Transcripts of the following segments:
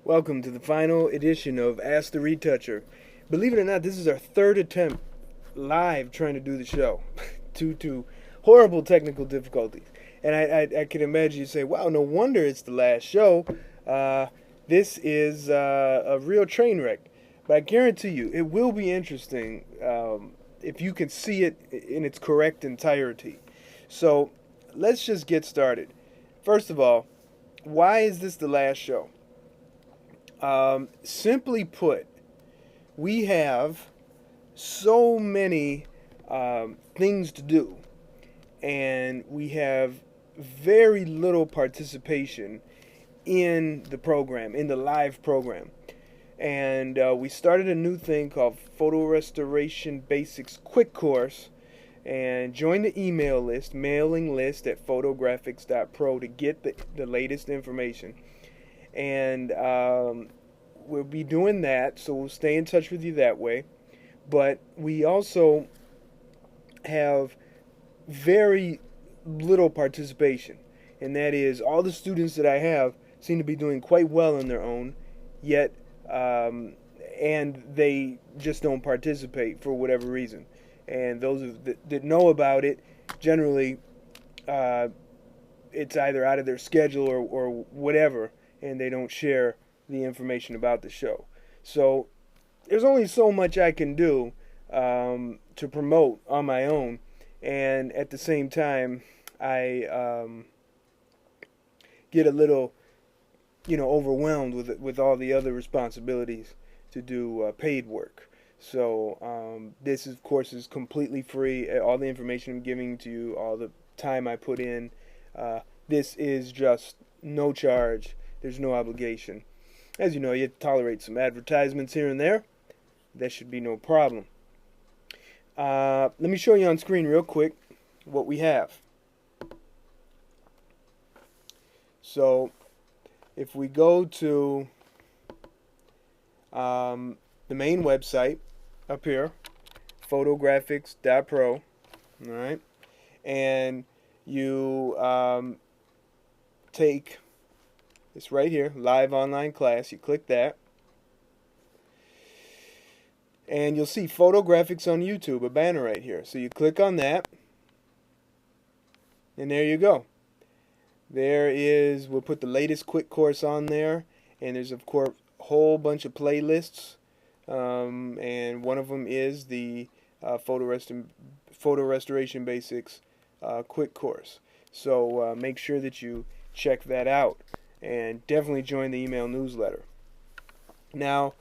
Welcome to the final edition of Ask the Retoucher. Believe it or not, this is our third attempt live trying to do the show due to horrible technical difficulties. And I can imagine you say, wow, no wonder it's the last show. This is a real train wreck. But I guarantee you, it will be interesting if you can see it in its correct entirety. So let's just get started. First of all, why is this the last show? Simply put, we have so many things to do, and we have very little participation in the program, in the live program. And we started a new thing called Photo Restoration Basics Quick Course, and join the email list, mailing list at photografix.pro to get the latest information. And we'll be doing that, so we'll stay in touch with you that way. But we also have very little participation, and that is all the students that I have seem to be doing quite well on their own, yet and they just don't participate for whatever reason. And those that know about it, generally it's either out of their schedule or whatever, and they don't share the information about the show. So there's only so much I can do to promote on my own, and at the same time I get a little overwhelmed with all the other responsibilities to do paid work. So this of course is completely free. All the information I'm giving to you, all the time I put in, this is just no charge. There's no obligation. As you know, you have to tolerate some advertisements here and there. That should be no problem. Let me show you on screen real quick what we have. So if we go to the main website up here, photografix.pro, all right, and you take this right here, live online class. You click that, and you'll see Photo Grafix on YouTube, a banner right here. So you click on that, and there you go. There is, we'll put the latest quick course on there, and there's of course a whole bunch of playlists, and one of them is the Photo Restoration Basics quick course. So make sure that you check that out. And definitely join the email newsletter. Now,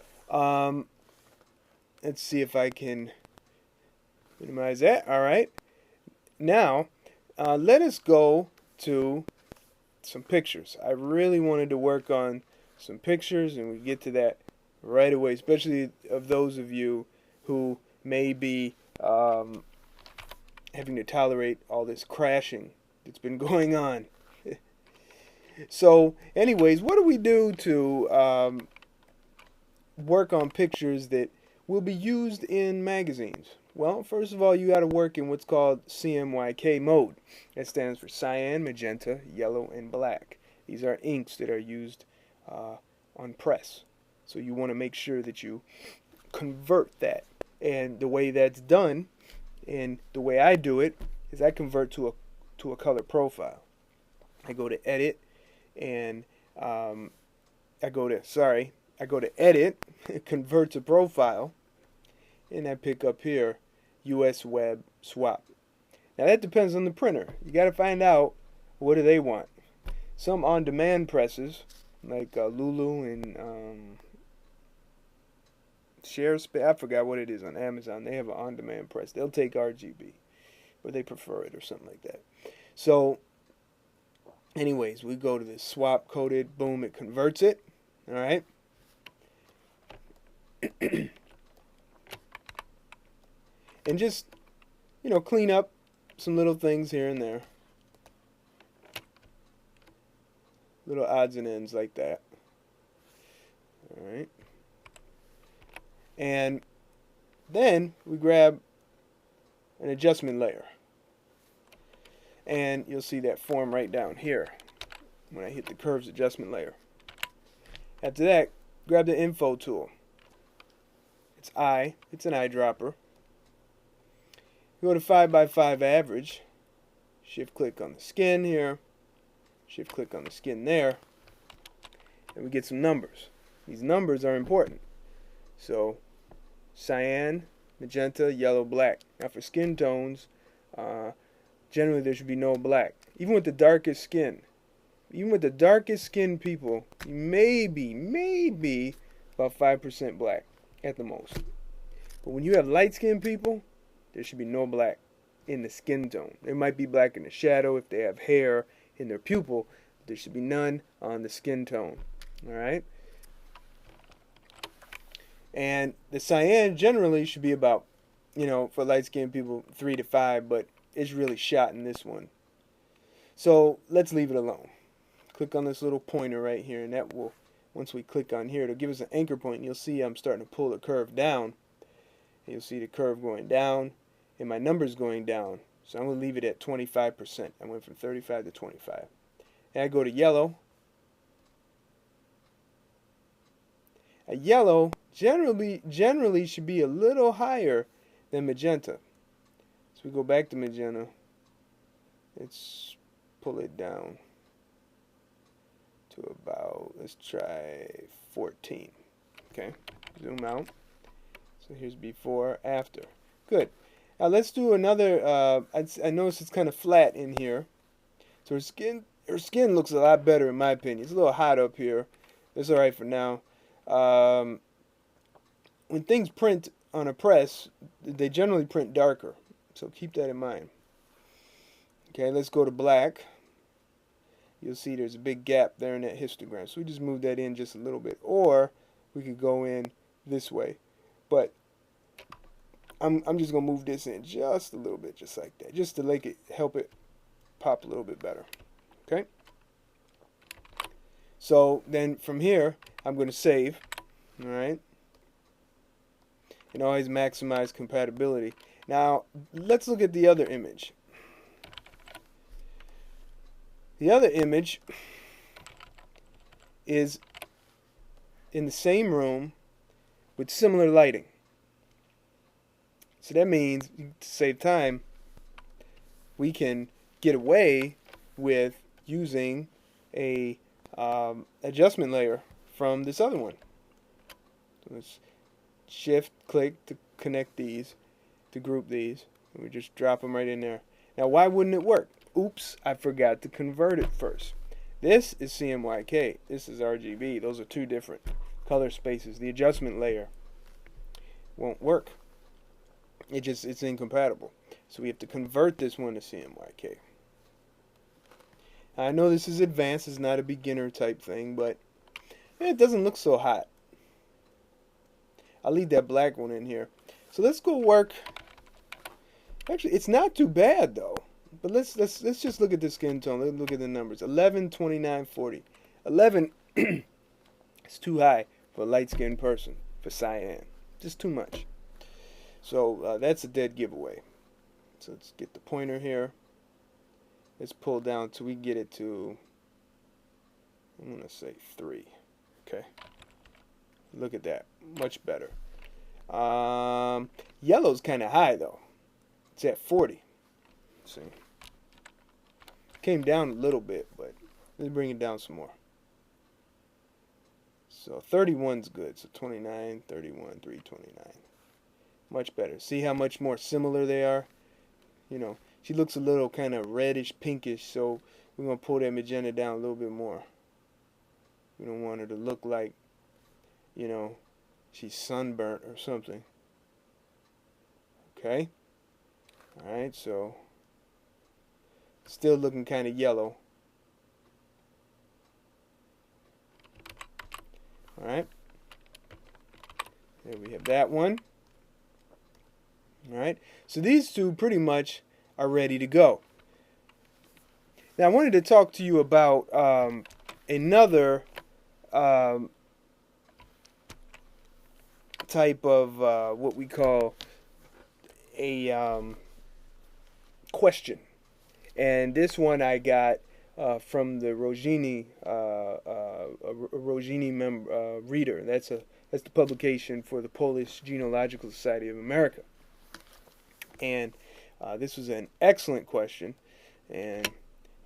let's see if I can minimize that. All right. Now, let us go to some pictures. I really wanted to work on some pictures, and we get to that right away, especially of those of you who may be having to tolerate all this crashing that's been going on. So, anyways, what do we do to work on pictures that will be used in magazines? Well, first of all, you got to work in what's called Cmyk Mode. That stands for cyan, magenta, yellow, and black. These are inks that are used on press. So you want to make sure that you convert that. And the way that's done, and the way I do it, is I convert to a color profile. I go to Edit, and I go to Edit, Convert to Profile, and I pick up here US Web Swap. Now that depends on the printer. You got to find out what do they want. Some on-demand presses like Lulu and ShareSpace, I forgot what it is on Amazon. They have an on-demand press. They'll take RGB, or they prefer it, or something like that. So anyways, we go to this swap coded, boom, it converts it. All right. And just, clean up some little things here and there. Little odds and ends like that. All right. And then we grab an adjustment layer. And you'll see that form right down here when I hit the curves adjustment layer. After that, grab the info tool. It's an eyedropper. Go to 5x5 average. Shift click on the skin here. Shift click on the skin there. And we get some numbers. These numbers are important. So, cyan, magenta, yellow, black. Now for skin tones, generally there should be no black. Even with the darkest skin. Even with the darkest skin people, maybe about 5% black at the most. But when you have light skinned people, there should be no black in the skin tone. There might be black in the shadow if they have hair in their pupil. But there should be none on the skin tone. Alright? And the cyan generally should be about, for light skinned people, 3 to 5, but it's really shot in this one. So let's leave it alone. Click on this little pointer right here, and that will, once we click on here, it'll give us an anchor point, and you'll see I'm starting to pull the curve down. And you'll see the curve going down, and my number's going down. So I'm going to leave it at 25%. I went from 35 to 25. And I go to yellow. A yellow generally should be a little higher than magenta. So we go back to magenta. Let's pull it down to about, let's try 14. Okay, zoom out. So here's before, after. Good. Now let's do another, I notice it's kind of flat in here. So her skin looks a lot better in my opinion. It's a little hot up here. It's alright for now. When things print on a press, they generally print darker. So keep that in mind. Okay, let's go to black. You'll see there's a big gap there in that histogram. So we just move that in just a little bit. Or we could go in this way. But I'm just going to move this in just a little bit, just like that. Just to help it pop a little bit better. Okay? So then from here, I'm going to save. Alright? And always maximize compatibility. Now, let's look at the other image. The other image is in the same room with similar lighting. So that means, to save time, we can get away with using a adjustment layer from this other one. So let's shift click to connect these, to group these. And we just drop them right in there. Now why wouldn't it work? Oops, I forgot to convert it first. This is CMYK. This is RGB. Those are two different color spaces. The adjustment layer won't work. It's incompatible. So we have to convert this one to CMYK. I know this is advanced. It's not a beginner type thing, but it doesn't look so hot. I'll leave that black one in here. So let's go work. Actually, it's not too bad though. But let's just look at the skin tone. Let's look at the numbers. 11, 29, 40. 11 is too high for a light-skinned person, for cyan. Just too much. So that's a dead giveaway. So let's get the pointer here. Let's pull down till we get it to, I'm going to say 3. Okay. Look at that. Much better. Yellow's kind of high though. It's at 40. Let's see. Came down a little bit, but let's bring it down some more. So 31's good. So 29, 31, 329. Much better. See how much more similar they are? She looks a little kind of reddish, pinkish, so we're going to pull that magenta down a little bit more. We don't want her to look like, she's sunburnt or something. Okay? Alright, so still looking kind of yellow. Alright. There we have that one. Alright. So these two pretty much are ready to go. Now I wanted to talk to you about another type of what we call a question. And this one I got from the Rogini Rodziny Reader. That's the publication for the Polish Genealogical Society of America. And this was an excellent question, and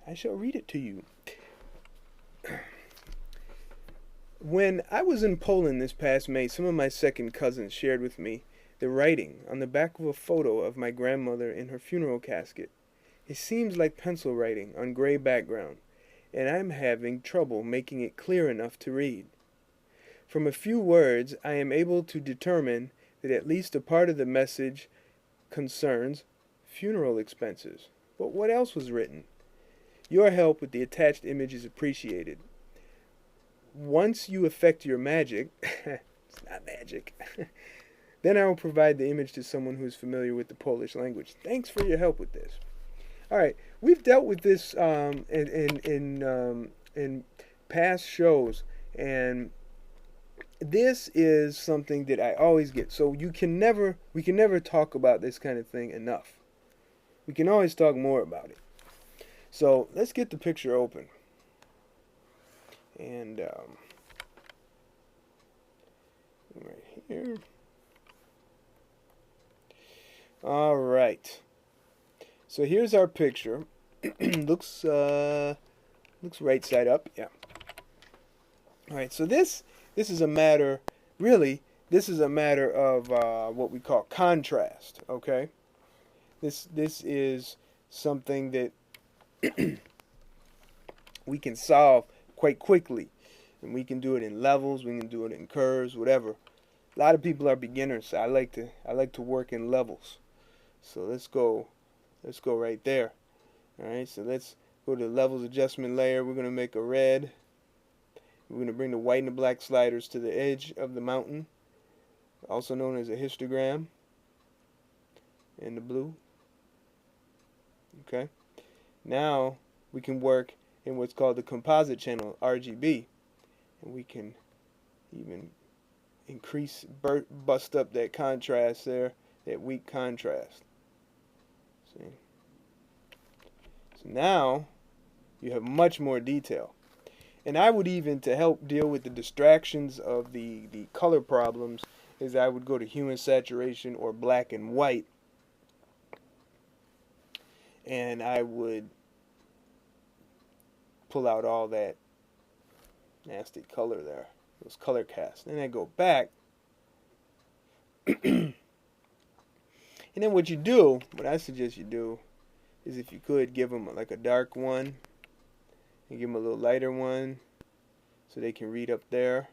I shall read it to you. When I was in Poland this past May, some of my second cousins shared with me the writing on the back of a photo of my grandmother in her funeral casket. It seems like pencil writing on gray background, and I'm having trouble making it clear enough to read. From a few words, I am able to determine that at least a part of the message concerns funeral expenses. But what else was written? Your help with the attached image is appreciated. Once you effect your magic, it's not magic, then I will provide the image to someone who is familiar with the Polish language. Thanks for your help with this. All right, we've dealt with this in past shows, and this is something that I always get. So we can never talk about this kind of thing enough. We can always talk more about it. So let's get the picture open. And right here. All right. So here's our picture. looks right side up. Yeah. All right. So this is a matter. Really, this is a matter of what we call contrast. Okay. This is something that we can solve quite quickly, and we can do it in levels, we can do it in curves, whatever. A lot of people are beginners, so I like to work in levels. So let's go right there. All right, so let's go to the levels adjustment layer. We're going to make a red. We're going to bring the white and the black sliders to the edge of the mountain, also known as a histogram, and the blue. Okay, now we can work in what's called the composite channel, RGB, and we can even bust up that contrast there, that weak contrast. See? So now you have much more detail. And I would even, to help deal with the distractions of the color problems, is I would go to hue and saturation or black and white, and I would pull out all that nasty color there, those color casts. Then I go back, and then what I suggest you do, is if you could give them like a dark one, and give them a little lighter one, so they can read up there.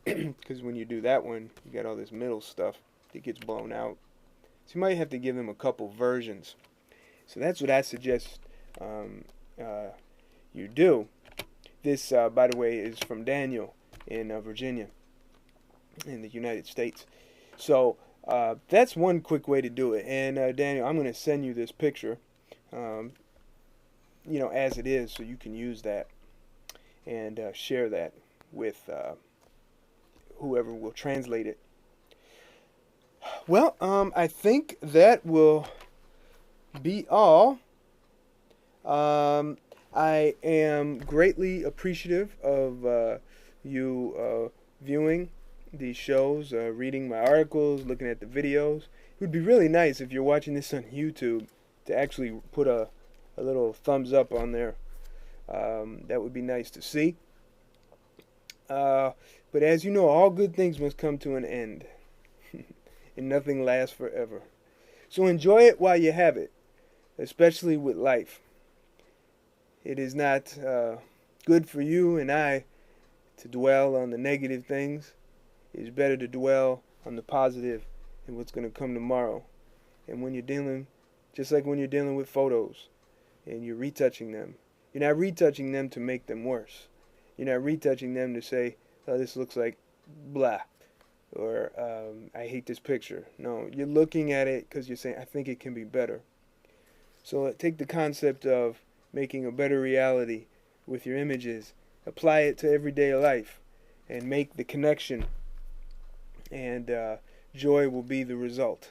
Because when you do that one, you got all this middle stuff that gets blown out. So you might have to give them a couple versions. So that's what I suggest you do. This, by the way, is from Daniel in Virginia, in the United States. So that's one quick way to do it. And Daniel, I'm going to send you this picture, as it is, so you can use that and share that with whoever will translate it. Well, I think that will be all. I am greatly appreciative of you viewing these shows, reading my articles, looking at the videos. It would be really nice if you're watching this on YouTube to actually put a little thumbs up on there. That would be nice to see. But as you know, all good things must come to an end. And nothing lasts forever. So enjoy it while you have it, especially with life. It is not good for you and I to dwell on the negative things. It is better to dwell on the positive and what's going to come tomorrow. And when you're dealing, just like when you're dealing with photos and you're retouching them, you're not retouching them to make them worse. You're not retouching them to say, oh, this looks like blah, or I hate this picture. No, you're looking at it because you're saying, I think it can be better. So take the concept of making a better reality with your images, apply it to everyday life, and make the connection, and joy will be the result.